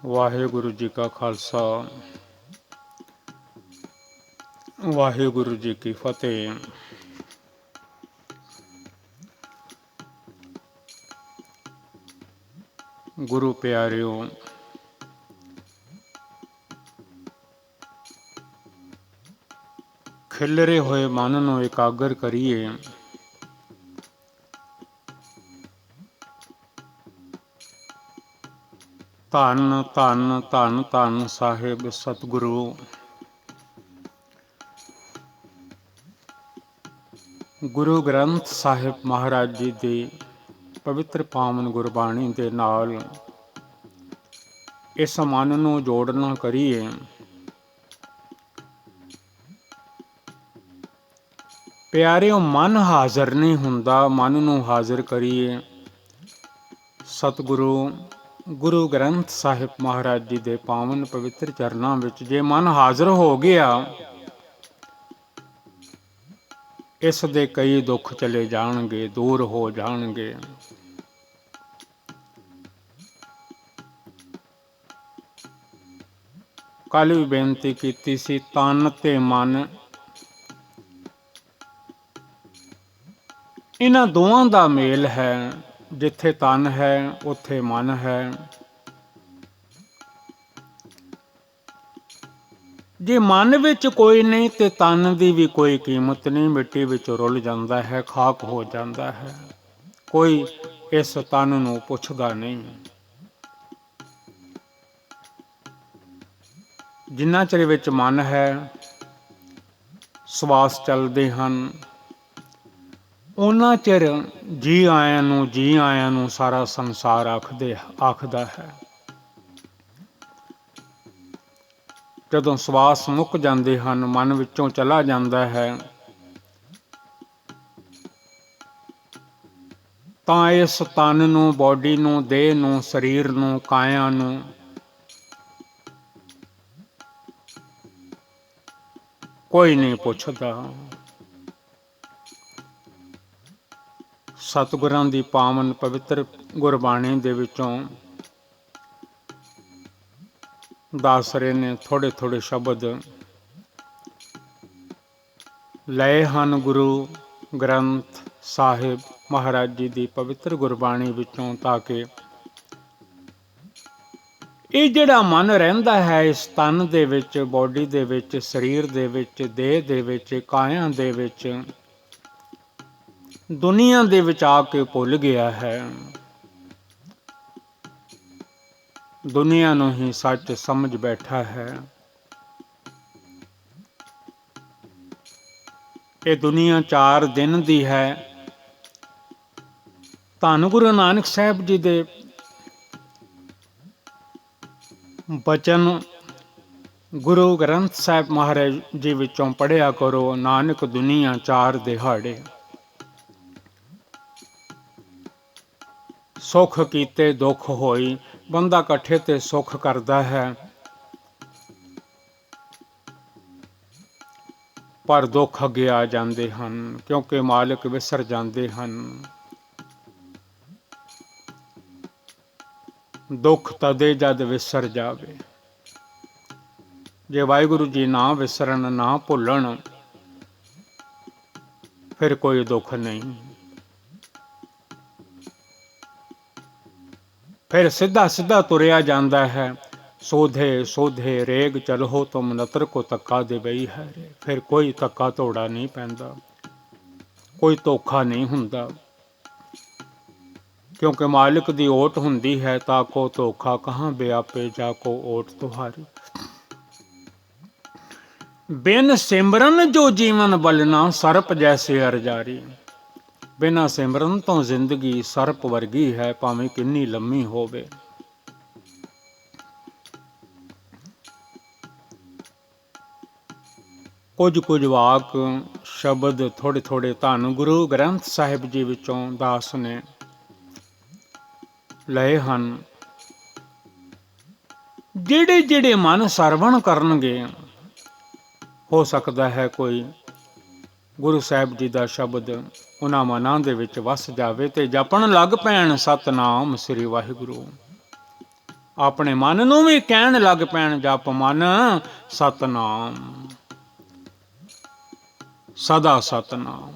ਵਾਹਿਗੁਰੂ ਜੀ ਕਾ ਖਾਲਸਾ ਵਾਹਿਗੁਰੂ ਜੀ ਕੀ ਫਤਿਹ। ਗੁਰੂ ਪਿਆਰਿਓ, ਖਿਲਰੇ ਹੋਏ ਮਨ ਨੂੰ ਇਕਾਗਰ ਕਰੀਏ। ਧੰਨ ਧੰਨ ਧੰਨ ਧੰਨ ਸਾਹਿਬ ਸਤਿਗੁਰੂ ਗੁਰੂ ਗ੍ਰੰਥ ਸਾਹਿਬ ਮਹਾਰਾਜ ਜੀ ਦੀ ਪਵਿੱਤਰ ਪਾਵਨ ਗੁਰਬਾਣੀ ਦੇ ਨਾਲ ਇਸ ਮਨ ਨੂੰ ਜੋੜਨਾ ਕਰੀਏ। ਪਿਆਰਿਓ, ਮਨ ਹਾਜ਼ਰ ਨਹੀਂ ਹੁੰਦਾ, ਮਨ ਨੂੰ ਹਾਜ਼ਰ ਕਰੀਏ। ਸਤਿਗੁਰੂ ਗੁਰੂ ਗ੍ਰੰਥ ਸਾਹਿਬ ਮਹਾਰਾਜ ਜੀ ਦੇ ਪਾਵਨ ਪਵਿੱਤਰ ਚਰਨਾਂ ਵਿੱਚ ਜੇ ਮਨ ਹਾਜ਼ਰ ਹੋ ਗਿਆ, ਇਸ ਦੇ ਕਈ ਦੁੱਖ ਚਲੇ ਜਾਣਗੇ, ਦੂਰ ਹੋ ਜਾਣਗੇ। ਕੱਲ੍ਹ ਵੀ ਬੇਨਤੀ ਕੀਤੀ ਸੀ, ਤਨ ਤੇ ਮਨ, ਇਹਨਾਂ ਦੋਵਾਂ ਦਾ ਮੇਲ ਹੈ। ਜਿੱਥੇ ਤਨ ਹੈ ਉੱਥੇ ਮਨ ਹੈ। ਜੇ ਮਨ ਵਿੱਚ ਕੋਈ ਨਹੀਂ ਤੇ ਤਨ ਦੀ ਵੀ ਕੋਈ ਕੀਮਤ ਨਹੀਂ, ਮਿੱਟੀ ਵਿੱਚ ਰੁਲ ਜਾਂਦਾ ਹੈ, ਖਾਕ ਹੋ ਜਾਂਦਾ ਹੈ। ਕੋਈ ਇਸ ਤਨ ਨੂੰ ਪੁੱਛਦਾ ਨਹੀਂ। ਜਿੰਨਾ ਚਿਰ ਵਿੱਚ ਮਨ ਹੈ, ਸਵਾਸ ਚੱਲਦੇ ਹਨ, ਉਹਨਾਂ ਚਿਰ ਜੀ ਆਇਆਂ ਨੂੰ ਸਾਰਾ ਸੰਸਾਰ ਆਖਦਾ ਹੈ। ਜਦੋਂ ਸਵਾਸ ਮੁੱਕ ਜਾਂਦੇ ਹਨ, ਮਨ ਵਿੱਚੋਂ ਚਲਾ ਜਾਂਦਾ ਹੈ, ਤਾਂ ਇਸ ਤਨ ਨੂੰ, ਬੋਡੀ ਨੂੰ, ਦੇਹ ਨੂੰ, ਸਰੀਰ ਨੂੰ, ਕਾਇਆ ਨੂੰ ਕੋਈ ਨਹੀਂ ਪੁੱਛਦਾ। ਸਤਿਗੁਰਾਂ ਦੀ ਪਾਵਨ ਪਵਿੱਤਰ ਗੁਰਬਾਣੀ ਦੇ ਵਿੱਚੋਂ ਦਾਸਰੇ ਨੇ ਥੋੜ੍ਹੇ ਥੋੜ੍ਹੇ ਸ਼ਬਦ ਲਏ ਹਨ ਗੁਰੂ ਗ੍ਰੰਥ ਸਾਹਿਬ ਮਹਾਰਾਜ ਜੀ ਦੀ ਪਵਿੱਤਰ ਗੁਰਬਾਣੀ ਵਿੱਚੋਂ, ਤਾਂ ਕਿ ਇਹ ਜਿਹੜਾ ਮਨ ਰਹਿੰਦਾ ਹੈ ਇਸ ਤਨ ਦੇ ਵਿੱਚ, ਬੋਡੀ ਦੇ ਵਿੱਚ, ਸਰੀਰ ਦੇ ਵਿੱਚ, ਦੇਹ ਦੇ ਵਿੱਚ, ਕਾਇਆ ਦੇ ਵਿੱਚ, ਦੁਨੀਆ ਦੇ ਵਿੱਚ ਆ ਕੇ ਭੁੱਲ ਗਿਆ ਹੈ। ਦੁਨੀਆ ਨੂੰ ਹੀ ਸੱਚ ਸਮਝ ਬੈਠਾ ਹੈ। ਇਹ ਦੁਨੀਆ 4 ਦਿਨ ਦੀ ਹੈ। ਧੰਨ ਗੁਰੂ ਨਾਨਕ ਸਾਹਿਬ ਜੀ ਦੇ ਬਚਨ ਗੁਰੂ ਗ੍ਰੰਥ ਸਾਹਿਬ ਮਹਾਰਾਜ ਜੀ ਵਿੱਚੋਂ ਪੜ੍ਹਿਆ ਕਰੋ। ਨਾਨਕ ਦੁਨੀਆ 4 ਦਿਹਾੜੇ, ਸੁੱਖ ਕੀਤੇ ਦੁੱਖ ਹੋਈ। ਬੰਦਾ ਇਕੱਠੇ ਤੇ ਸੁੱਖ ਕਰਦਾ ਹੈ, ਪਰ ਦੁੱਖ ਅੱਗੇ ਆ ਜਾਂਦੇ ਹਨ, ਕਿਉਂਕਿ ਮਾਲਕ ਵਿਸਰ ਜਾਂਦੇ ਹਨ। ਦੁੱਖ ਤਦੇ ਜਦ ਵਿਸਰ ਜਾਵੇ। ਜੇ ਵਾਹਿਗੁਰੂ ਜੀ ਨਾ ਵਿਸਰਨ, ਨਾ ਭੁੱਲਣ, ਫਿਰ ਕੋਈ ਦੁੱਖ ਨਹੀਂ। ਫਿਰ ਸਿੱਧਾ ਸਿੱਧਾ ਤੁਰਿਆ ਜਾਂਦਾ ਹੈ। ਸੋਧੇ ਸੋਧੇ ਰੇਗ ਚਲੋ ਤੁਮ ਨਤਰ ਕੋ ਧੱਕਾ ਦੇ ਬਈ ਹੈ। ਫਿਰ ਕੋਈ ਧੱਕਾ ਧੋੜਾ ਨਹੀਂ ਪੈਂਦਾ, ਕੋਈ ਧੋਖਾ ਨਹੀਂ ਹੁੰਦਾ, ਕਿਉਂਕਿ ਮਾਲਿਕ ਦੀ ਓਟ ਹੁੰਦੀ ਹੈ। ਤਾਂ ਕੋ ਧੋਖਾ ਕਹਾਂ ਵਿਆਪੇ, ਜਾ ਕੋ ਓਟ ਤੁਹਾਰੀ। ਬਿਨ ਸਿਮਰਨ ਜੋ ਜੀਵਨ ਬਲਣਾ, ਸਰਪ ਜੈਸੇ ਅਰਜਾਰੀ। ਬਿਨਾਂ ਸਿਮਰਨ ਤੋਂ ਜ਼ਿੰਦਗੀ ਸਰਪ ਵਰਗੀ ਹੈ, ਭਾਵੇਂ ਕਿੰਨੀ ਲੰਮੀ ਹੋਵੇ। ਕੁਝ ਵਾਕ ਸ਼ਬਦ ਥੋੜ੍ਹੇ ਥੋੜ੍ਹੇ ਧੰਨ ਗੁਰੂ ਗ੍ਰੰਥ ਸਾਹਿਬ ਜੀ ਵਿੱਚੋਂ ਦਾਸ ਨੇ ਲਏ ਹਨ। ਜਿਹੜੇ ਜਿਹੜੇ ਮਨ ਸਰਵਣ ਕਰਨਗੇ, ਹੋ ਸਕਦਾ ਹੈ ਕੋਈ ਗੁਰੂ ਸਾਹਿਬ ਜੀ ਦਾ ਸ਼ਬਦ ਉਹਨਾਂ ਮਨਾਂ ਦੇ ਵਿੱਚ ਵਸ ਜਾਵੇ ਤੇ ਜਪਣ ਲੱਗ ਪੈਣ, ਸਤਿਨਾਮ ਸ੍ਰੀ ਵਾਹਿਗੁਰੂ। ਆਪਣੇ ਮਨ ਨੂੰ ਵੀ ਕਹਿਣ ਲੱਗ ਪੈਣ, ਜਪ ਮਨ ਸਤਨਾਮ, ਸਦਾ ਸਤਨਾਮ।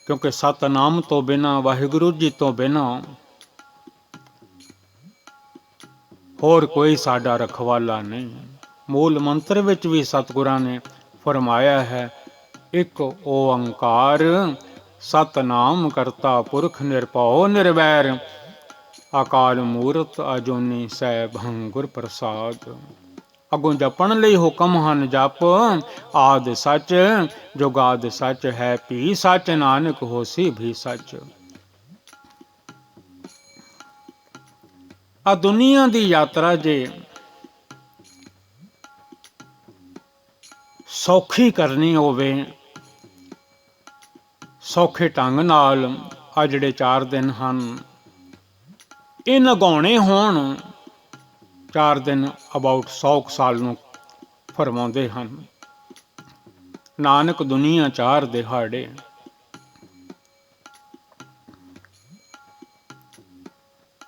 ਕਿਉਂਕਿ ਸਤਨਾਮ ਤੋਂ ਬਿਨਾਂ, ਵਾਹਿਗੁਰੂ ਜੀ ਤੋਂ ਬਿਨਾਂ ਹੋਰ ਕੋਈ ਸਾਡਾ ਰਖਵਾਲਾ ਨਹੀਂ। ਮੂਲ ਮੰਤਰ ਵਿੱਚ ਵੀ ਸਤਿਗੁਰਾਂ ਨੇ ਫਰਮਾਇਆ ਹੈ, ਇੱਕ ਓੰਕਾਰ ਸਤਨਾਮ ਕਰਤਾ ਪੁਰਖ ਨਿਰਭਉ ਨਿਰਵੈਰ, ਅਕਾਲ ਮੂਰਤ ਅਜੂਨੀ ਸੈਭੰ ਗੁਰ ਪ੍ਰਸਾਦ। ਅੱਗੋਂ ਜਪਣ ਲਈ ਹੁਕਮ ਹਨ, ਜਪ ਆਦਿ ਸੱਚ ਜੁਗਾਦ ਸੱਚ, ਹੈ ਭੀ ਸੱਚ ਨਾਨਕ ਹੋਸੀ ਵੀ ਸੱਚ। ਆ ਦੁਨੀਆ ਦੀ ਯਾਤਰਾ ਜੇ ਸੌਖੀ ਕਰਨੀ ਹੋਵੇ, ਸੌਖੇ ਢੰਗ ਨਾਲ, ਆ ਜਿਹੜੇ 4 ਦਿਨ ਹਨ ਇਹ ਨਗਾਉਣੇ ਹੋਣ, 4 ਦਿਨ ਅਬਾਊਟ 100 ਸਾਲ ਨੂੰ ਫਰਮਾਉਂਦੇ ਹਨ ਨਾਨਕ, ਦੁਨੀਆ 4 ਦਿਹਾੜੇ।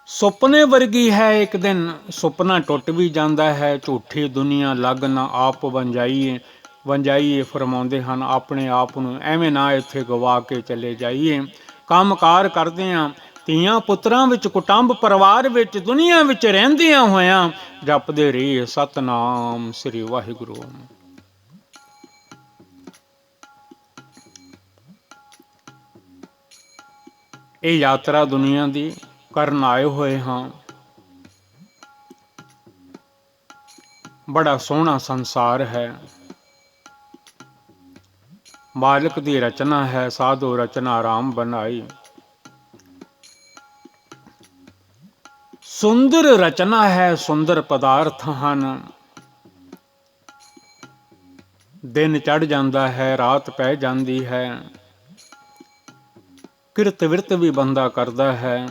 ਸੁਪਨੇ ਵਰਗੀ ਹੈ, ਇੱਕ ਦਿਨ ਸੁਪਨਾ ਟੁੱਟ ਵੀ ਜਾਂਦਾ ਹੈ। ਝੂਠੀ ਦੁਨੀਆ ਲੱਗ ਨਾ ਆਪ ਵੰਜਾਈਏ ਫਰਮਾਉਂਦੇ ਹਨ। ਆਪਣੇ ਆਪ ਨੂੰ ਐਵੇਂ ਨਾ ਇੱਥੇ ਗਵਾ ਕੇ ਚਲੇ ਜਾਈਏ। ਕੰਮਕਾਰ ਕਰਦੇ ਹਾਂ, ਧੀਆਂ ਪੁੱਤਰਾਂ ਵਿੱਚ, ਕੁਟੁੰਬ ਪਰਿਵਾਰ ਵਿੱਚ, ਦੁਨੀਆ ਵਿੱਚ ਰਹਿੰਦਿਆਂ ਹੋਇਆਂ ਜਪਦੇ ਰਹੀਏ ਸਤਨਾਮ ਸ੍ਰੀ ਵਾਹਿਗੁਰੂ। ਇਹ ਯਾਤਰਾ ਦੁਨੀਆ ਦੀ ਕਰਨ ਆਏ ਹੋਏ ਹਾਂ। ਬੜਾ ਸੋਹਣਾ ਸੰਸਾਰ ਹੈ, ਮਾਲਕ ਦੀ ਰਚਨਾ ਹੈ, ਸਾਧੂ ਰਚਨਾ ਰਾਮ ਬਣਾਈ। ਸੁੰਦਰ ਰਚਨਾ ਹੈ, ਸੁੰਦਰ ਪਦਾਰਥ ਹਨ। ਦਿਨ ਚੜ ਜਾਂਦਾ ਹੈ, ਰਾਤ ਪੈ ਜਾਂਦੀ ਹੈ, ਕਿਰਤ ਵਿਰਤ ਵੀ ਬੰਦਾ ਕਰਦਾ ਹੈ।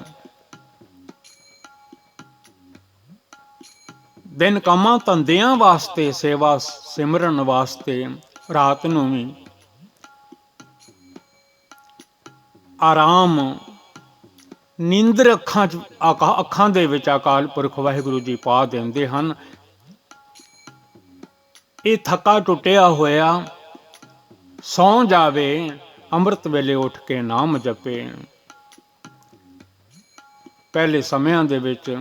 ਦਿਨ ਕੰਮਾਂ ਧੰਦਿਆਂ ਵਾਸਤੇ, ਸੇਵਾ ਸਿਮਰਨ ਵਾਸਤੇ, ਰਾਤ ਨੂੰ ਵੀ ਆਰਾਮ, ਨੀਂਦਰ ਅੱਖਾਂ ਦੇ ਵਿੱਚ ਅਕਾਲ ਪੁਰਖ ਵਾਹਿਗੁਰੂ ਜੀ ਪਾ ਦਿੰਦੇ ਹਨ। ਇਹ ਥੱਕਾ ਟੁੱਟਿਆ ਹੋਇਆ ਸੌਂ ਜਾਵੇ, ਅੰਮ੍ਰਿਤ ਵੇਲੇ ਉੱਠ ਕੇ ਨਾਮ ਜਪੇ। ਪਹਿਲੇ ਸਮਿਆਂ ਦੇ ਵਿੱਚ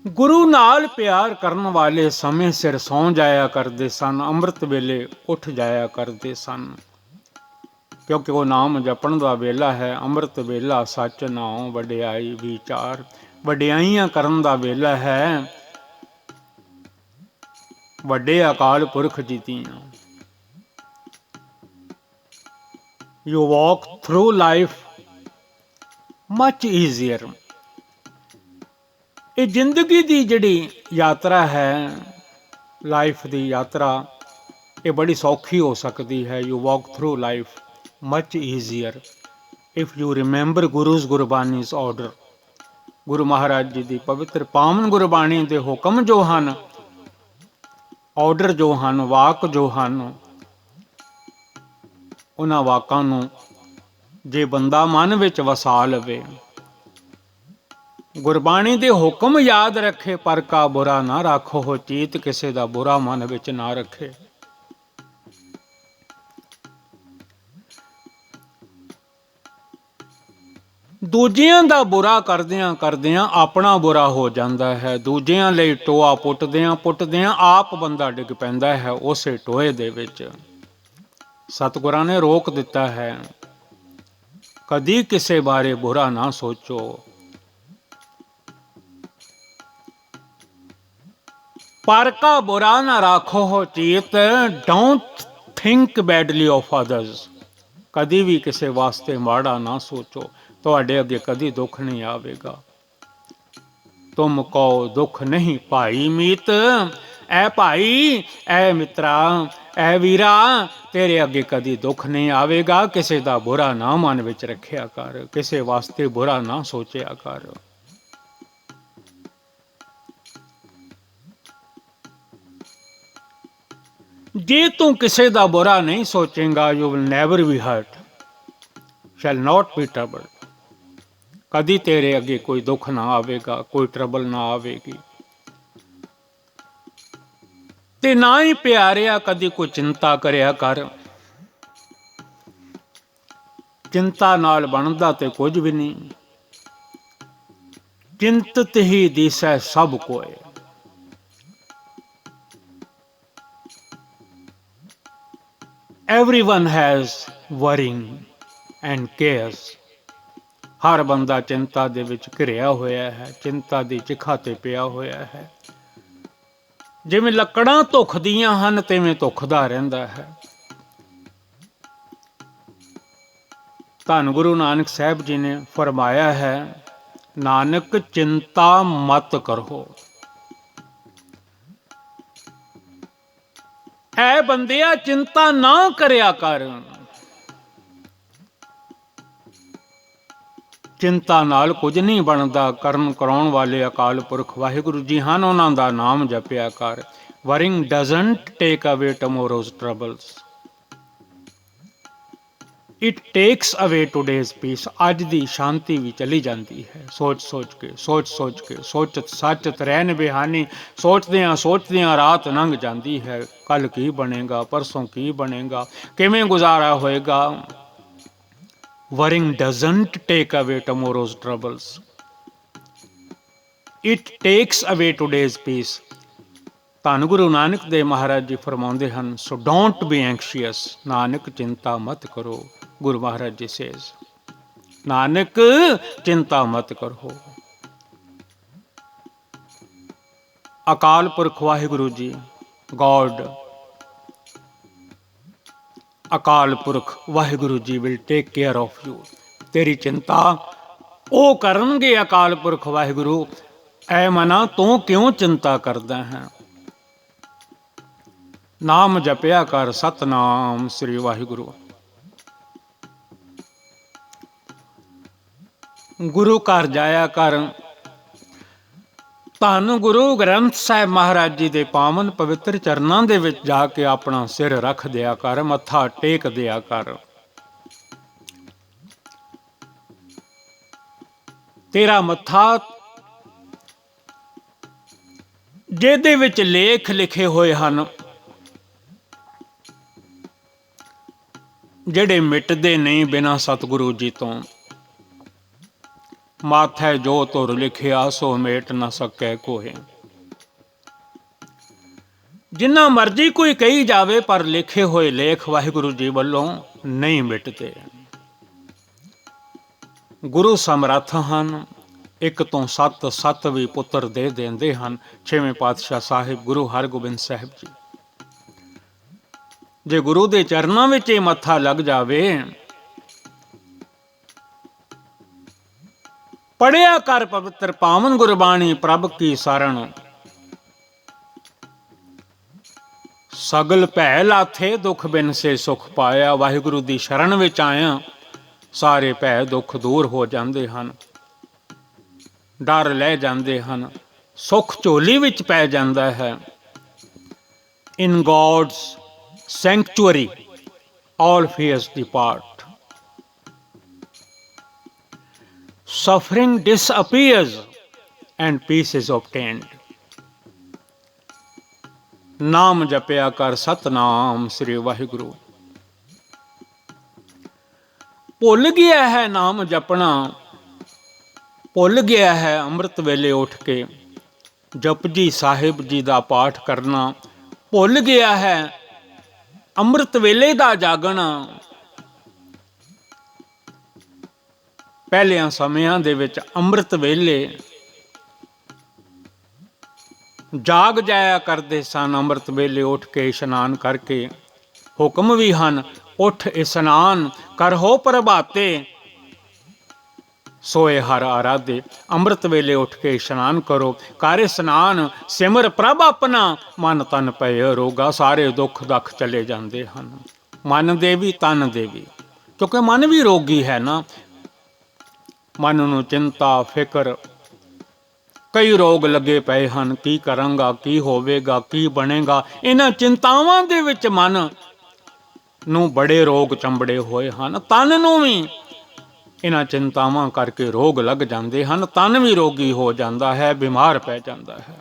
ਗੁਰੂ ਨਾਲ ਪਿਆਰ ਕਰਨ ਵਾਲੇ ਸਮੇਂ ਸਿਰ ਸੌਂ ਜਾਇਆ ਕਰਦੇ ਸਨ, ਅੰਮ੍ਰਿਤ ਵੇਲੇ ਉੱਠ ਜਾਇਆ ਕਰਦੇ ਸਨ, ਕਿਉਂਕਿ ਉਹ ਨਾਮ ਜਪਣ ਦਾ ਵੇਲਾ ਹੈ। ਅੰਮ੍ਰਿਤ ਵੇਲਾ ਸੱਚ ਨਾਉ ਵਡਿਆਈ ਵਿਚਾਰ, ਵਡਿਆਈਆਂ ਕਰਨ ਦਾ ਵੇਲਾ ਹੈ ਵੱਡੇ ਅਕਾਲ ਪੁਰਖ ਜੀ ਦੀਆਂ। You walk through life much easier। ਇਹ ਜ਼ਿੰਦਗੀ ਦੀ ਜਿਹੜੀ ਯਾਤਰਾ ਹੈ, ਲਾਈਫ ਦੀ ਯਾਤਰਾ, ਇਹ ਬੜੀ ਸੌਖੀ ਹੋ ਸਕਦੀ ਹੈ। You walk through life much easier if you remember Guru's Gurbani's order। ਗੁਰੂ ਮਹਾਰਾਜ ਜੀ ਦੀ ਪਵਿੱਤਰ ਪਾਵਨ ਗੁਰਬਾਣੀ ਦੇ ਹੁਕਮ ਜੋ ਹਨ, ਆਰਡਰ ਜੋ ਹਨ, ਵਾਕ ਜੋ ਹਨ, ਉਹਨਾਂ ਵਾਕਾਂ ਨੂੰ ਜੇ ਬੰਦਾ ਮਨ ਵਿੱਚ ਵਸਾ ਲਵੇ, ਗੁਰਬਾਣੀ ਦੇ ਹੁਕਮ ਯਾਦ ਰੱਖੇ, ਪਰ ਕਾ ਬੁਰਾ ਨਾ ਰਾਖੋ ਹੋ ਚੀਤ, ਕਿਸੇ ਦਾ ਬੁਰਾ ਮਨ ਵਿੱਚ ਨਾ ਰੱਖੇ। ਦੂਜਿਆਂ ਦਾ ਬੁਰਾ ਕਰਦਿਆਂ ਆਪਣਾ ਬੁਰਾ ਹੋ ਜਾਂਦਾ ਹੈ। ਦੂਜਿਆਂ ਲਈ ਟੋਆ ਪੁੱਟਦਿਆਂ ਆਪ ਬੰਦਾ ਡਿੱਗ ਪੈਂਦਾ ਹੈ ਉਸੇ ਟੋਏ ਦੇ ਵਿੱਚ। ਸਤਿਗੁਰਾਂ ਨੇ ਰੋਕ ਦਿੱਤਾ ਹੈ, ਕਦੀ ਕਿਸੇ ਬਾਰੇ ਬੁਰਾ ਨਾ ਸੋਚੋ। ਪਰ ਕਾ ਬੁਰਾ ਨਾ ਰਾਖੋ ਹੋ ਚੀਤ, don't think badly of others. ਕਦੀ ਵੀ ਕਿਸੇ ਵਾਸਤੇ ਮਾੜਾ ਨਾ ਸੋਚੋ, ਤੁਹਾਡੇ ਅੱਗੇ ਕਦੀ ਦੁੱਖ ਨਹੀਂ ਆਵੇਗਾ। ਤੁਮ ਕਹੋ ਦੁੱਖ ਨਹੀਂ ਭਾਈ ਮੀਤ, ਐ ਭਾਈ, ਐ ਮਿੱਤਰਾ, ਐ ਵੀਰਾ, ਤੇਰੇ ਅੱਗੇ ਕਦੀ ਦੁੱਖ ਨਹੀਂ ਆਵੇਗਾ। ਕਿਸੇ ਦਾ ਬੁਰਾ ਨਾ ਮਨ ਵਿੱਚ ਰੱਖਿਆ ਕਰ, ਕਿਸੇ ਵਾਸਤੇ ਬੁਰਾ ਨਾ ਸੋਚਿਆ ਕਰ। ਜੇ ਤੂੰ ਕਿਸੇ ਦਾ ਬੁਰਾ ਨਹੀਂ ਸੋਚੇਂਗਾ, you will never be hurt. Shall not be troubled. कदी तेरे अगे कोई दुख ना आवेगा, कोई ट्रबल ना आवेगी। ते ना ही प्यारिया कदी कोई चिंता करिया कर। चिंता नाल बनदा ते कुछ भी नहीं, चिंतित ही दिसै सब कोय। Everyone has worrying and cares. हर बंदा चिंता दे विच घिरिया होया है, चिंता दी चिखा ते पिया होया है। जिवें लकड़ां धुखदियां हन तिवें धुखदा रहिंदा है। धन गुरु नानक साहब जी ने फरमाया है, नानक चिंता मत करो। ऐ बंदिया चिंता ना करया कर। चिंता नाल कुछ नहीं बनता। करन कराउण वाले अकाल पुरख वाहिगुरु जी हन, उन्हां दा नाम जपिया कर। Worrying doesn't take away tomorrow's troubles, it takes away today's peace. अज दी शांति भी चली जाती है सोच सोच के, सोच सोच के। सोचत साचत रहन बिहानी, सोचदियां रात लंघ जाती है। कल की बनेगा, परसों की बनेगा, किवें गुजारा होएगा। Worrying doesn't take away tomorrow's troubles, it takes away today's peace. धन गुरु नानक देव महाराज जी फरमाउंदे हन, so don't be anxious, Nanak चिंता मत करो। गुरु महाराज जी सेज, नानक चिंता मत करो। अकाल पुरख वाहिगुरु जी, God, Akal Purakh Waheguru ji will take care of you. तेरी चिंता वो करनगे अकाल पुरख वाहिगुरु। ऐ मना तू क्यों चिंता करदा है। नाम जपिया कर, सतनाम श्री वाहिगुरु। गुरु घर जाया कर। धन गुरु ग्रंथ साहिब महाराज जी दे पावन पवित्र चरनां दे विच जाके अपना सिर रख दिया कर, मत्था टेक दिया कर। तेरा मत्था ਜਿਹਦੇ ਵਿੱਚ ਲੇਖ ਲਿਖੇ ਹੋਏ ਹਨ, ਜਿਹੜੇ ਮਿਟਦੇ ਨਹੀਂ ਬਿਨਾਂ ਸਤਿਗੁਰੂ ਜੀ ਤੋਂ। ਮਾਥੈ ਜੋ ਧੁਰ ਲਿਖਿਆ ਸੋ ਮੇਟ ਨਾ ਸਕੈ ਕੋਇ। ਜਿੰਨਾ ਮਰਜੀ ਕੋਈ ਕਹੀ ਜਾਵੇ, ਪਰ ਲਿਖੇ ਹੋਏ ਲੇਖ ਵਾਹਿਗੁਰੂ ਜੀ ਵੱਲੋਂ ਨਹੀਂ ਮਿਟਦੇ। ਗੁਰੂ ਸਮਰੱਥ ਹਨ, ਇੱਕ ਤੋਂ ਸੱਤ ਵੀ ਪੁੱਤਰ ਦੇ ਦਿੰਦੇ ਹਨ। ਛੇਵੇਂ ਪਾਤਸ਼ਾਹ ਸਾਹਿਬ ਗੁਰੂ ਹਰਗੋਬਿੰਦ ਸਾਹਿਬ ਜੀ। ਜੇ ਗੁਰੂ ਦੇ ਚਰਨਾਂ ਵਿੱਚ ਇਹ ਮੱਥਾ ਲੱਗ ਜਾਵੇ, ਪੜਿਆ ਕਰ ਪਵਿੱਤਰ ਪਾਵਨ ਗੁਰਬਾਣੀ, ਪ੍ਰਭ ਕੀ ਸਰਣ। ਸਗਲ ਭੈ ਲਾਥੇ, ਦੁੱਖ ਬਿਨ ਸੇ ਸੁਖ ਪਾਇਆ। ਵਾਹਿਗੁਰੂ ਦੀ ਸ਼ਰਨ ਵਿੱਚ ਆਇਆ, ਸਾਰੇ ਭੈ ਦੁੱਖ ਦੂਰ ਹੋ ਜਾਂਦੇ ਹਨ, ਡਰ ਲੈ ਜਾਂਦੇ ਹਨ, ਸੁਖ ਝੋਲੀ ਵਿੱਚ ਪੈ ਜਾਂਦਾ ਹੈ। ਇਨ God's sanctuary all fears depart, suffering disappears and peace is obtained। ਨਾਮ ਜਪਿਆ ਕਰ, ਸਤਨਾਮ ਸ੍ਰੀ ਵਾਹਿਗੁਰੂ। ਭੁੱਲ ਗਿਆ ਹੈ ਨਾਮ ਜਪਣਾ, ਭੁੱਲ ਗਿਆ ਹੈ ਅੰਮ੍ਰਿਤ ਵੇਲੇ ਉੱਠ ਕੇ ਜਪਜੀ ਸਾਹਿਬ ਜੀ ਦਾ ਪਾਠ ਕਰਨਾ, ਭੁੱਲ ਗਿਆ ਹੈ ਅੰਮ੍ਰਿਤ ਵੇਲੇ ਦਾ ਜਾਗਣਾ। ਪਹਿਲਿਆਂ ਸਮਿਆਂ ਦੇ ਵਿੱਚ ਅੰਮ੍ਰਿਤ ਵੇਲੇ ਜਾਗ ਜਾਇਆ ਕਰਦੇ ਸਨ। ਅੰਮ੍ਰਿਤ ਵੇਲੇ ਉੱਠ ਕੇ ਇਸ਼ਨਾਨ ਕਰਕੇ, ਹੁਕਮ ਵੀ ਹਨ, ਉੱਠ ਇਸ਼ਨਾਨ ਕਰਹੁ ਪ੍ਰਭਾਤੇ, सोए हर आराधे। अमृत वेले उठ के स्नान करो, कर स्नान, सिमर प्रभ अपना, मन तन पय रोगा। सारे दुख दख चले जाते हैं, मन दे भी तन दे भी, क्योंकि मन भी रोगी है ना। मन नूं चिंता फिक्र कई रोग लगे पे हैं। की करांगा, की होवेगा, की बनेगा, इन्हां चिंतावां दे विच मन नूं बड़े रोग चंबड़े होए हैं। तन नूं भी इन्हां चिंतावां करके रोग लग जाते हैं, तन भी रोगी हो जाता है, बीमार पै जाता है।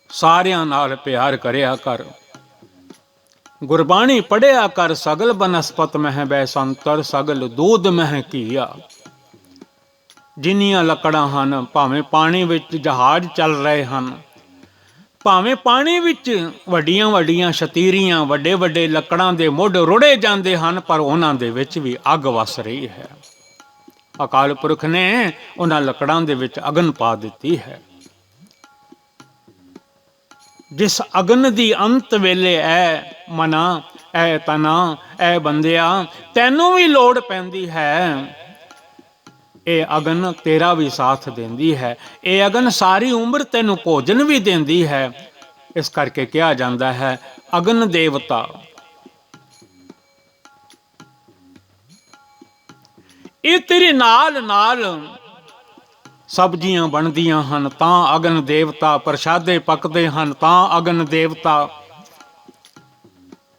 सारियां नाल प्यार करिया कर, गुरबाणी पढ़िया कर, सगल बनस्पत मह बैसंतर, सगल दूध मह घीया। जिन्नियां लकड़ां हन, भावें पानी विच जहाज चल रहे हैं, भावें पानी विच वड्डियां वड्डियां शतीरियां, वड्डे वड्डे लकड़ां दे मुੱਢ रुड़े जाते हैं, पर उन्हां दे विच भी अग वस रही है। अकाल पुरख ने उन्हां लकड़ां दे विच अगन पा दिती है। जिस अगन दी अंत वेले ऐ मना, ऐ तना, ऐ बंदिया, तैनू भी लोड़ पैंदी है। ये अगन तेरा भी साथ देंदी है। ये अगन सारी उम्र तेनू भोजन भी देंदी है। इस करके कहा जाता है अगन देवता। ये तेरे नाल नाल सब्जियां बनदियां हन तां अगन देवता, प्रशादे पकदे हन तां अगन देवता,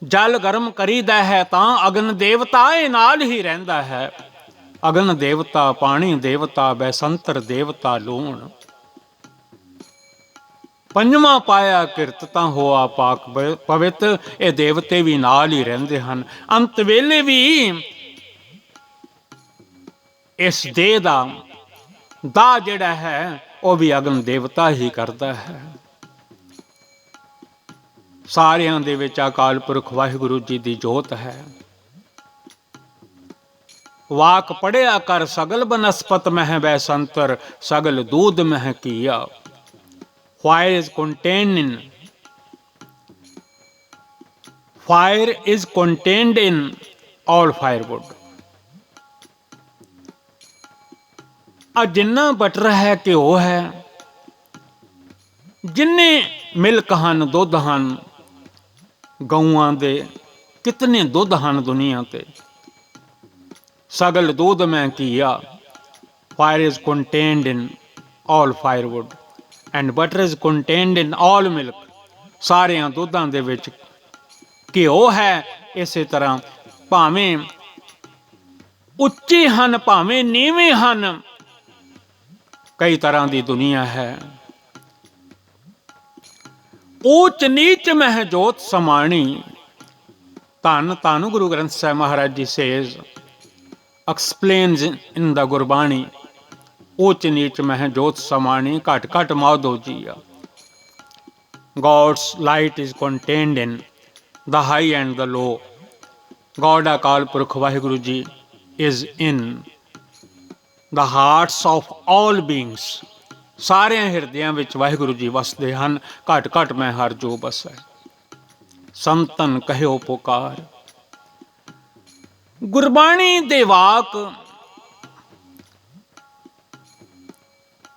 जल गर्म करीदा है तां अगन देवता ये नाल ही रहिंदा है। अगन देवता, पानी देवता, बैसंतर देवता, लूण। पंजवां पाया किरत तां होआ पाक पवित। ये देवते भी नाल ही रहिंदे हन। अंत वेले भी इस देह दा जिहड़ा है वह भी अगन देवता ही करता है। सारियां दे विच अकाल पुरख वाहिगुरु जी दी जोत है। वाक पढ़िया कर, सगल बनस्पत मह बैसंतर, सगल दूध मह घीया। Fire is contained in all firewood। Jinnah butter है घ्यो है, जिन्ने मिल्क हन, दुध हन, गऊआं दे कितने दुध हन दुनिया ते, सगल दूध में घीया। Fire is contained in all firewood and butter is contained in all milk। सारियां दुधां दे विच घ्यो है। इसे तरह भावें उच्चे हन, भावें नीवें हन, कई तरह की दुनिया है। ऊच नीच मह जोत समाणी। धन धन Guru Granth Sahib Maharaj ji says explains in the Gurbani, ऊच नीच मह जोत समाणी, घट घट माधो जिया। God's light is contained in the high and the low। God अकाल पुरख वाहिगुरु जी is in the hearts of all beings। सारे हिरदियां विच वाहिगुरु जी वसदे हन। घट घट मैं हर जो बसै, संतन कहो पुकार। गुरबाणी दे वाक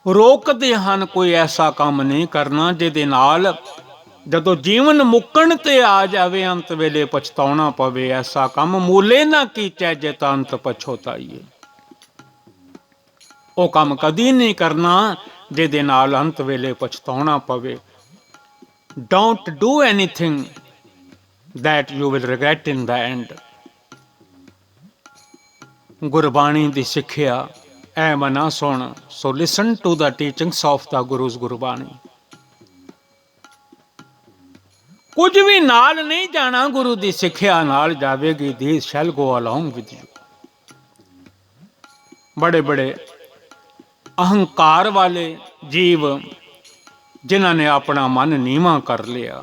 रोकदे हन कोई ऐसा काम नहीं करना जिहदे नाल जदों जीवन मुक्कण ते आ जावे अंत वेले पछताउणा पवे। ऐसा काम मूले ना कीचै जित अंत पछोताईए। वो काम कदी नहीं करना जिहदे नाल अंत वेले पछताउणा पवे। Don't do anything that you will regret in the end. Gurbani दी सिक्ख्या ऐ मना सुन। So listen to the teachings of the gurus Gurbani. कुछ भी नाल नहीं जाना, गुरु दी सिक्ख्या नाल जावेगी। These shall go along with you. बड़े बड़े अहंकार वाले जीव जिन्हां ने अपना मन नीवा कर लिया,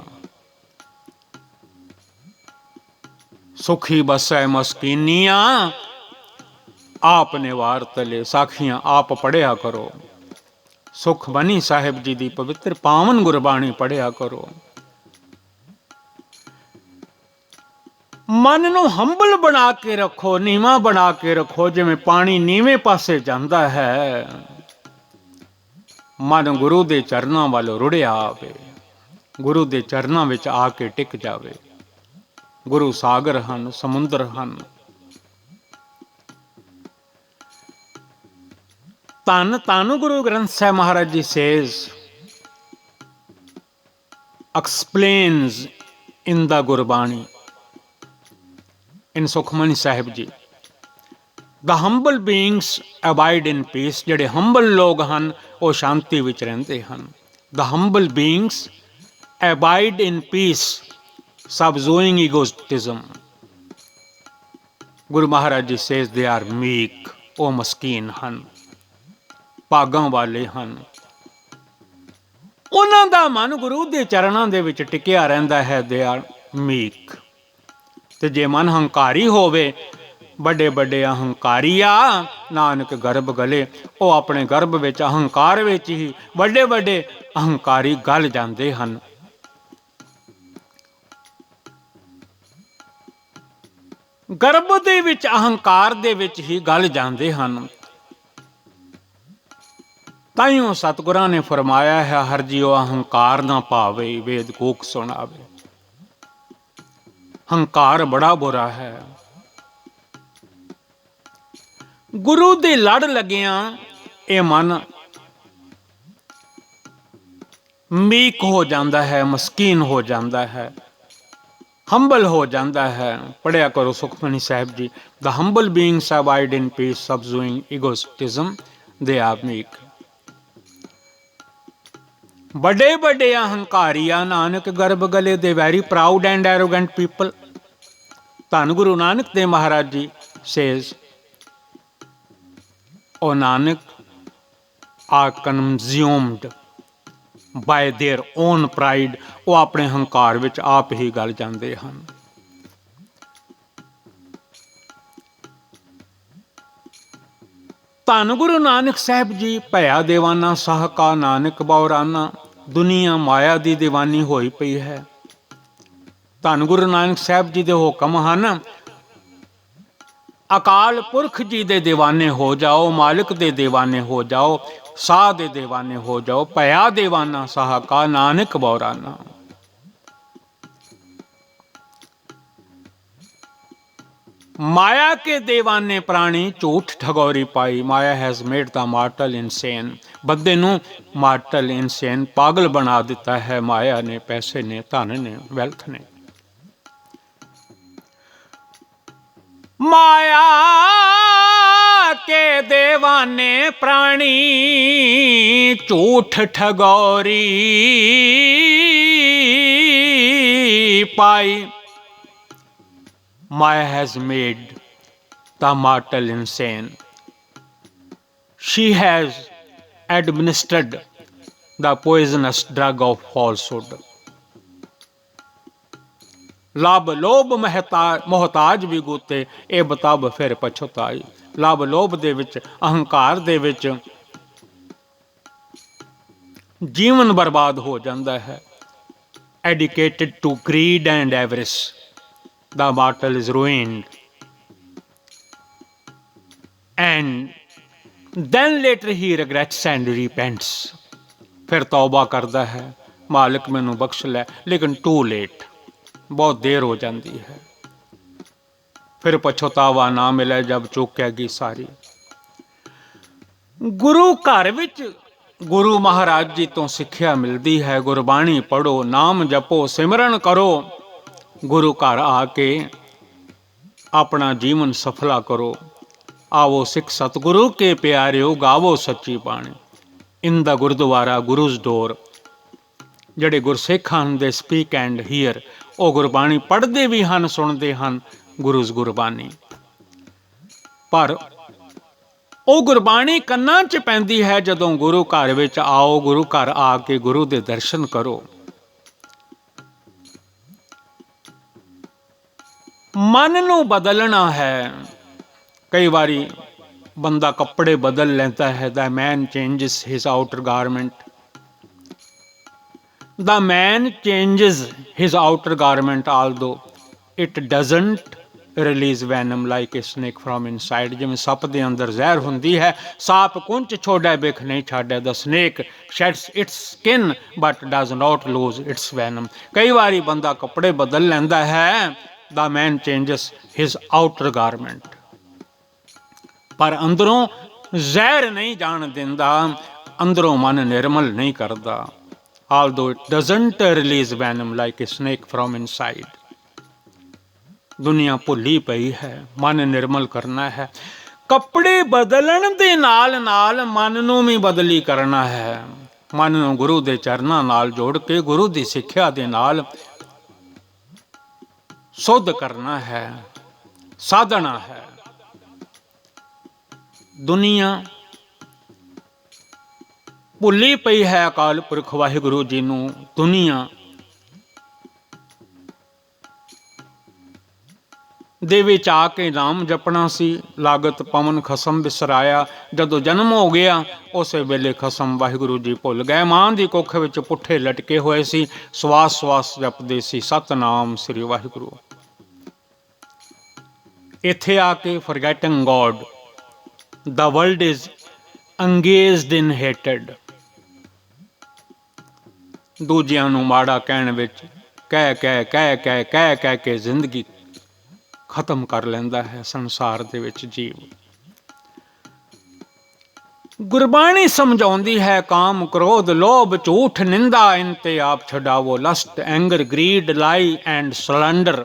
सुखी बसै मस्कीनिया, आपने वार तले। साखियां आप पढ़िया करो। सुखमनी साहिब जी दी पवित्र पावन गुरबाणी पढ़िया करो। मन नूं हंबल बना के रखो, नीवा बना के रखो। जिवें पानी नीवे पासे जांदा है, मन गुरु दे चरनां वाल रुड़िया आवे, गुरु दे चरनां विच आके टिक जावे। गुरु सागर हन, समुंदर हन। धन धन Guru Granth Sahib Maharaj ji says explains in the Gurbani. In Sukhmani Sahib ji, the humble beings abide in peace, ਜਿਹੜੇ ਹੰਬਲ ਲੋਕ ਹਨ ਉਹ ਸ਼ਾਂਤੀ ਵਿੱਚ ਰਹਿੰਦੇ ਹਨ। The humble beings abide in peace subduing egotism. Guru Maharaj ji says ਦੇ ਆਰ ਮੀਕ, ਉਹ ਮਸਕੀਨ ਹਨ, ਭਾਗਾਂ ਵਾਲੇ ਹਨ। ਉਹਨਾਂ ਦਾ ਮਨ ਗੁਰੂ ਦੇ ਚਰਨਾਂ ਦੇ ਵਿੱਚ ਟਿਕਿਆ ਰਹਿੰਦਾ ਹੈ, ਦੇ ਆਰ ਮੀਕ। ਤੇ ਜੇ ਮਨ ਹੰਕਾਰੀ ਹੋਵੇ, ਵੱਡੇ ਵੱਡੇ ਅਹੰਕਾਰੀ ਆ, ਨਾਨਕ ਗਰਭ ਗਲੇ, ਉਹ ਆਪਣੇ ਗਰਭ ਵਿੱਚ ਅਹੰਕਾਰ ਵਿੱਚ ਹੀ ਵੱਡੇ ਵੱਡੇ ਅਹੰਕਾਰੀ ਗਲ ਜਾਂਦੇ ਹਨ। ਗਰਭ ਦੇ ਵਿੱਚ ਅਹੰਕਾਰ ਦੇ ਵਿੱਚ ਹੀ ਗਲ ਜਾਂਦੇ ਹਨ। ਤਾਈਓ ਸਤਿਗੁਰਾਂ ਨੇ ਫਰਮਾਇਆ ਹੈ, ਹਰ ਜੀਉ ਅਹੰਕਾਰ ਨਾ ਭਾਵੇ, ਵੇਦ ਕੂਕ ਸੁਣਾਵੇ। ਹੰਕਾਰ ਬੜਾ ਬੁਰਾ ਹੈ। ਗੁਰੂ ਦੇ ਲੜ ਲੱਗਿਆਂ ਇਹ ਮਨ ਮੀਕ ਹੋ ਜਾਂਦਾ ਹੈ, ਮਸਕੀਨ ਹੋ ਜਾਂਦਾ ਹੈ, ਹੰਬਲ ਹੋ ਜਾਂਦਾ ਹੈ। ਪੜ੍ਹਿਆ ਕਰੋ Sukhmani Sahib ji, the humble beings abide in peace subduing egotism, they are ਮੀਕ। ਵੱਡੇ ਵੱਡੇ ਅਹੰਕਾਰੀਆਂ ਨਾਨਕ ਗਰਭ ਗਲੇ, ਦੇ very proud and arrogant people. ਧੰਨ ਗੁਰੂ ਨਾਨਕ ਦੇਵ ਮਹਾਰਾਜ ji says, O Nanak, are consumed by their own pride। ਉਹ ਆਪਣੇ ਹੰਕਾਰ ਵਿੱਚ ਆਪ ਹੀ ਗਲ ਜਾਂਦੇ ਹਨ। ਧੰਨ ਗੁਰੂ ਨਾਨਕ ਸਾਹਿਬ ਜੀ, ਭਇਆ ਦੇਵਾਨਾ ਸਾਹਕਾ ਨਾਨਕ ਬਉਰਾਨਾ। ਦੁਨੀਆ ਮਾਇਆ ਦੀ ਦੀਵਾਨੀ ਹੋਈ ਪਈ ਹੈ। ਧੰਨ ਗੁਰੂ ਨਾਨਕ ਸਾਹਿਬ ਜੀ ਦੇ ਹੁਕਮ ਹਨ, ਅਕਾਲ ਪੁਰਖ ਜੀ ਦੇ ਦੀਵਾਨੇ ਹੋ ਜਾਓ, ਮਾਲਿਕ ਦੇ ਦੀਵਾਨੇ ਹੋ ਜਾਓ, ਸਾਹ ਦੇ ਦੀਵਾਨੇ ਹੋ ਜਾਓ। ਭਇਆ ਦੇਵਾਨਾ ਸਾਹਕਾ ਨਾਨਕ ਬਉਰਾਨਾ। माया के दीवाने प्राणी झूठ ठगोरी पाई। Maya has made the mortal insane. बंदे नूं मार्टल इनसेन पागल बना दिता है माया ने, पैसे ने, धन ने, वैल्थ ने। माया के दीवाने प्राणी झूठ ठगोरी पाई। Maya has made the mortal insane. She has administered the poisonous drug of falsehood. ਲਬ ਲੋਭ ਮੁਹਤਾਜ ਵੀ ਗੋਤੇ, ਇਹ ਬਤਬ ਫਿਰ ਪਛਤਾਈ। ਲਬ ਲੋਭ ਦੇ ਵਿੱਚ, ਅਹੰਕਾਰ ਦੇ ਵਿੱਚ ਜੀਵਨ ਬਰਬਾਦ ਹੋ ਜਾਂਦਾ ਹੈ। Dedicated to greed and avarice, the mortal is ruined, and then later he regrets and repents। फिर तौबा करता है, मालिक मैनू बख्श लै, लेकिन टू लेट, बहुत देर हो जाती है। फिर पछतावा ना मिले जब चुकेगी सारी। गुरु घर विच गुरु महाराज जी तो सिक्ख्या मिलती है। गुरबाणी पढ़ो, नाम जपो, सिमरन करो। गुरु घर आके अपना जीवन सफला करो। आवो सिख सतगुरु के प्यारे हो, गावो सच्ची बाणी। In the gurdwara guru's door. ਜਿਹੜੇ ਗੁਰਸਿੱਖ ਹਨ ਦੇ ਸਪੀਕ ਐਂਡ ਹੀਅਰ, ਉਹ ਗੁਰਬਾਣੀ ਪੜ੍ਹਦੇ ਵੀ ਹਨ, ਸੁਣਦੇ ਹਨ ਗੁਰੂਜ਼ ਗੁਰਬਾਣੀ। ਪਰ ਉਹ ਗੁਰਬਾਣੀ ਕੰਨਾਂ 'ਚ ਪੈਂਦੀ ਹੈ ਜਦੋਂ ਗੁਰੂ ਘਰ ਵਿੱਚ ਆਓ। ਗੁਰੂ ਘਰ ਆ ਕੇ ਗੁਰੂ ਦੇ ਦਰਸ਼ਨ ਕਰੋ। ਮਨ ਨੂੰ ਬਦਲਣਾ ਹੈ। ਕਈ ਵਾਰੀ ਬੰਦਾ ਕੱਪੜੇ ਬਦਲ ਲੈਂਦਾ ਹੈ। The man changes his outer garment. The man changes his outer garment although it doesn't release venom like a snake from inside. ਜਿਵੇਂ ਸੱਪ ਦੇ ਅੰਦਰ ਜ਼ਹਿਰ ਹੁੰਦੀ ਹੈ, ਸਾਪ ਕੁੰਚ ਛੋੜੈ ਬਿਖ ਨਹੀਂ ਛਾੜੈ। The snake sheds its skin but does not lose its venom. ਕਈ ਵਾਰੀ ਬੰਦਾ ਕੱਪੜੇ ਬਦਲ ਲੈਂਦਾ ਹੈ। The man changes his outer garment, ਪਰ ਅੰਦਰੋਂ ਜ਼ਹਿਰ ਨਹੀਂ ਜਾਣ ਦਿੰਦਾ, ਅੰਦਰੋਂ ਮਨ ਨਿਰਮਲ ਨਹੀਂ ਕਰਦਾ। although it doesn't release venom like a snake from inside। दुनिया भुली पई है, मन निर्मल करना है। कपड़े बदलन दे नाल नाल मन नूं भी बदली करना है। मन नूं गुरु दे चरनां नाल जोड़ के गुरु दी सिक्ख्या दे नाल शुद्ध करना है, साधना है। दुनिया भुली पई है अकाल पुरख वाहिगुरु जी नूं। दुनिया ਦੇ ਵਿੱਚ ਆ ਕੇ ਨਾਮ ਜਪਣਾ ਸੀ, ਲਾਗਤ ਪਵਨ ਖਸਮ ਬਿਸਰਾਇਆ। ਜਦੋਂ ਜਨਮ ਹੋ ਗਿਆ ਉਸੇ ਵੇਲੇ ਖਸਮ ਵਾਹਿਗੁਰੂ ਜੀ ਭੁੱਲ ਗਏ। ਮਾਂ ਦੀ ਕੁੱਖ ਵਿੱਚ ਪੁੱਠੇ ਲਟਕੇ ਹੋਏ ਸੀ, ਸਵਾਸ ਸਵਾਸ ਜਪਦੇ ਸੀ ਸਤਨਾਮ ਸ੍ਰੀ ਵਾਹਿਗੁਰੂ। ਇੱਥੇ ਆ ਕੇ forgetting God, the world is engaged in hated. ਦੂਜਿਆਂ ਨੂੰ ਮਾੜਾ ਕਹਿਣ ਵਿੱਚ ਕਹਿ ਕੇ ਜ਼ਿੰਦਗੀ ਖਤਮ ਕਰ ਲੈਂਦਾ ਹੈ ਸੰਸਾਰ ਦੇ ਵਿੱਚ ਜੀਵ। ਗੁਰਬਾਣੀ ਸਮਝਾਉਂਦੀ ਹੈ ਕਾਮ ਕ੍ਰੋਧ ਲੋਭ ਝੂਠ ਨਿੰਦਾ ਇਨ ਤੇ ਆਪ ਛਡਾਵੋ। ਲਸਟ ਐਂਗਰ ਗਰੀਡ ਲਾਈ and cylinder,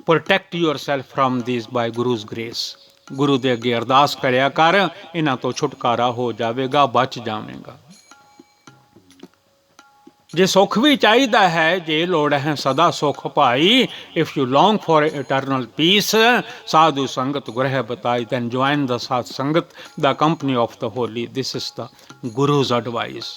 protect yourself from these by Guru's grace। ਗੁਰੂ ਦੇ ਅੱਗੇ ਅਰਦਾਸ ਕਰਿਆ ਕਰ, ਇਹਨਾਂ ਤੋਂ ਛੁਟਕਾਰਾ ਹੋ ਜਾਵੇਗਾ, ਬਚ ਜਾਵੇਗਾ। ਜੇ ਸੁੱਖ ਵੀ ਚਾਹੀਦਾ ਹੈ, ਜੇ ਲੋੜ ਹੈ ਸਦਾ ਸੁੱਖ ਭਾਈ, if you long for eternal peace, ਸਾਧੂ ਸੰਗਤ ਗੁਰਹਿ ਬਤਾਈ, then join the Sadh Sangat, the company of the holy. This is the Guru's advice.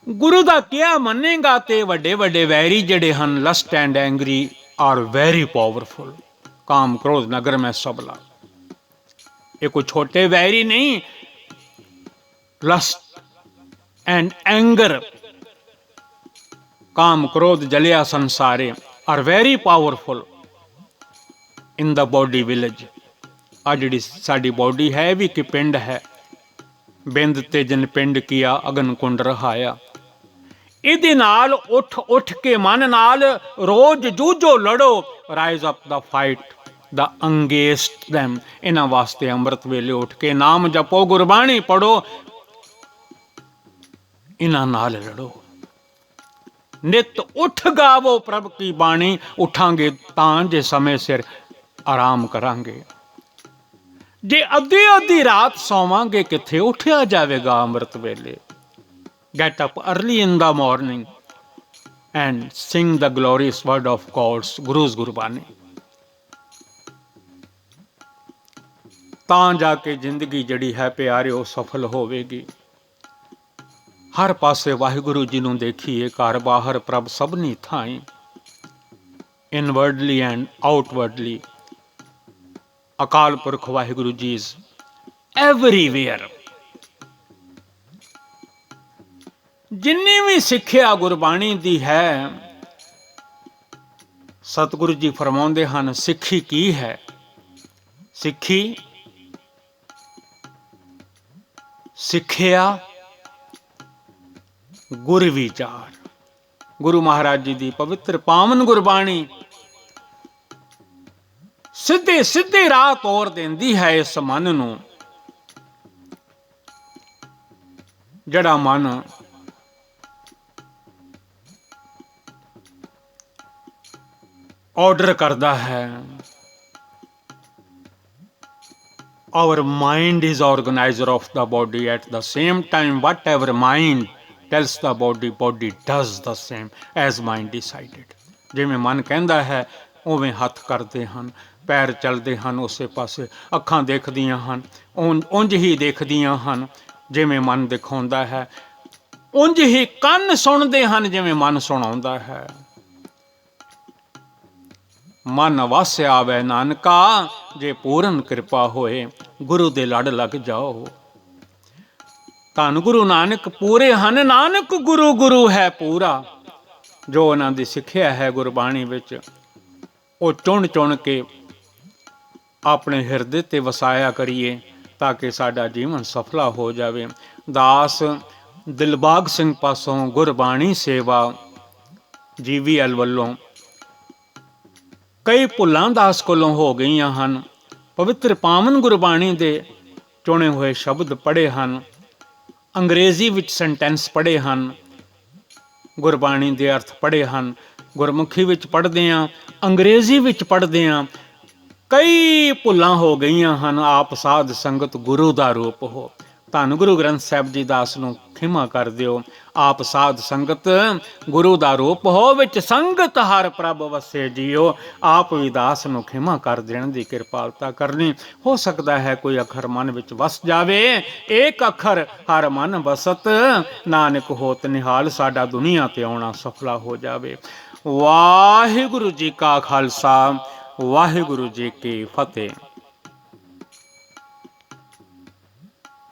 Guru ਦਾ ਕਿਹਾ ਮੰਨੇਗਾ ਤੇ ਵੱਡੇ ਵੱਡੇ ਵੈਰੀ ਜਿਹੜੇ ਹਨ, lust and angry are very powerful. ਕਾਮ ਕ੍ਰੋਧ ਨਗਰ ਮੈਂ ਸਬਲਾ, ਇਹ ਕੋਈ ਛੋਟੇ ਵੈਰੀ ਨਹੀਂ। लस्ट एंड एंगर, काम क्रोध जलिया संसारे, are very powerful in the body village. आ जिहड़ी साडी बॉडी है भी कि पिंड है, बिंद ते जिन पिंड किया अगन कुंड रहाया। इहदे नाल उठ उठ के मन नाल रोज जूझो लड़ो, rise up the fight the against them. इन्हां वास्ते अंमृत वेले उठ के नाम जपो, गुरबाणी पढ़ो, इन्हां नाल लड़ो। नित उठ गावो प्रभ की बाणी, उठांगे तां जे समय सिर आराम करांगे। जे अद्धी अद्धी रात सोवांगे किथे उठिया जावेगा अमृत वेले। Get up early in the morning and sing the glorious word of God's Gurus Gurbani. तां जाके जिंदगी जड़ी है प्यारिओ सफल होवेगी। हर पासे वाहिगुरु जी नूं देखिए, घर बाहर प्रभ सबनी थाई, इनवर्डली एंड आउटवर्डली। अकाल पुरख वाहिगुरु जी इज एवरीवेयर। जिन्नी भी सिक्ख्या गुरबाणी दी है, सतगुरु जी फरमाउंदे हन, सिक्खी की है? सिक्खी सिक्ख्या गुर विचार। गुरु महाराज जी दी पवित्र पावन गुरबाणी सीधे सीधे राह तोर देंदी है इस मन नूं। जड़ा मन ऑर्डर करता है, our mind is organizer of the body, at the same time whatever mind tells the body, body does the same as mind decided। जिवें मन कहता है उवें हथ करते हैं, पैर चलते हैं उसे पासे, अखां देखदियां हैं उंज ही देखदियां हैं जिवें मन दिखाउंदा है, उंज ही कंन सुनते हैं जिवें मन सुणाउंदा है। मन वस आवे नानका, जे पूर्ण कृपा होए गुरु दे लड़ लग जाओ। धन गुरु नानक पूरे हन, नानक गुरु गुरु है पूरा। जो उन्हां दी सिक्ख्या है गुरबाणी विच, वो चुन चुन के अपने हिरदे ते वसाया करिए, ताकि साडा जीवन सफला हो जावे। दास दिलबाग सिंह पासों गुरबाणी सेवा GVL वल्लों कई भुलां दास कोलों हो गई हैं। पवित्र पावन गुरबाणी दे चुने हुए शब्द पढ़े हैं, अंग्रेजी विच सेंटेंस पढ़े हैं, ਗੁਰਬਾਣੀ ਦੇ ਅਰਥ ਪੜ੍ਹੇ ਹਨ, ਗੁਰਮੁਖੀ ਵਿੱਚ ਪੜ੍ਹਦੇ ਹਾਂ, ਅੰਗਰੇਜ਼ੀ ਵਿੱਚ ਪੜ੍ਹਦੇ ਹਾਂ। ਕਈ ਭੁੱਲਾਂ ਹੋ ਗਈਆਂ ਹਨ। ਆਪ ਸਾਧ ਸੰਗਤ ਗੁਰੂ ਦਾ ਰੂਪ ਹੋ। ਧੰਨ ਗੁਰੂ ਗ੍ਰੰਥ ਸਾਹਿਬ ਜੀ ਦਾਸ ਨੂੰ ਖਿਮਾ ਕਰ ਦਿਓ। ਆਪ ਸਾਧ ਸੰਗਤ ਗੁਰੂ ਦਾ ਰੂਪ ਹੋ, ਵਿੱਚ ਸੰਗਤ ਹਰ ਪ੍ਰਭ ਵਸੇ ਜੀਓ। ਆਪ ਵੀ ਦਾਸ ਨੂੰ ਖਿਮਾ ਕਰ ਦੇਣ ਦੀ ਕਿਰਪਾਲਤਾ ਕਰਨੀ। ਹੋ ਸਕਦਾ ਹੈ ਕੋਈ ਅੱਖਰ ਮਨ ਵਿੱਚ ਵਸ ਜਾਵੇ। ਏਕ ਅੱਖਰ ਹਰ ਮਨ ਵਸਤ, ਨਾਨਕ ਹੋਤ ਨਿਹਾਲ। ਸਾਡਾ ਦੁਨੀਆ ਤੇ ਆਉਣਾ ਸਫਲਾ ਹੋ ਜਾਵੇ। ਵਾਹਿਗੁਰੂ ਜੀ ਕਾ ਖਾਲਸਾ, ਵਾਹਿਗੁਰੂ ਜੀ ਕੀ ਫਤਿਹ।